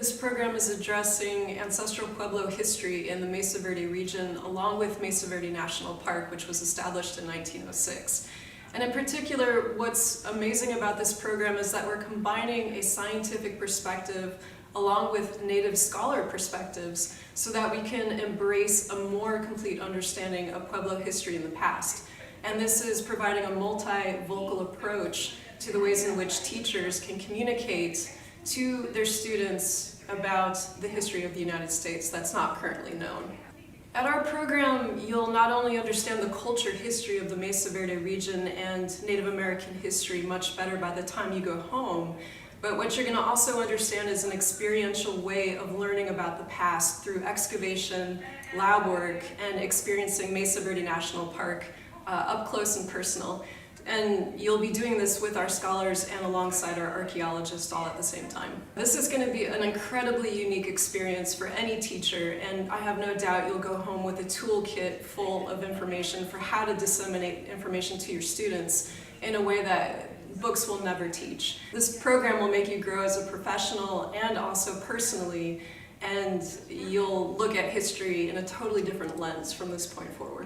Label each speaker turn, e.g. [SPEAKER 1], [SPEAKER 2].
[SPEAKER 1] This program is addressing ancestral Pueblo history in the Mesa Verde region, along with Mesa Verde National Park, which was established in 1906. And in particular, what's amazing about this program is that we're combining a scientific perspective along with Native scholar perspectives so that we can embrace a more complete understanding of Pueblo history in the past. And this is providing a multi-vocal approach to the ways in which teachers can communicate to their students about the history of the United States that's not currently known. At our program, you'll not only understand the cultured history of the Mesa Verde region and Native American history much better by the time you go home, but what you're going to also understand is an experiential way of learning about the past through excavation, lab work, and experiencing Mesa Verde National Park up close and personal. And you'll be doing this with our scholars and alongside our archaeologists all at the same time. This is going to be an incredibly unique experience for any teacher, and I have no doubt you'll go home with a toolkit full of information for how to disseminate information to your students in a way that books will never teach. This program will make you grow as a professional and also personally, and you'll look at history in a totally different lens from this point forward.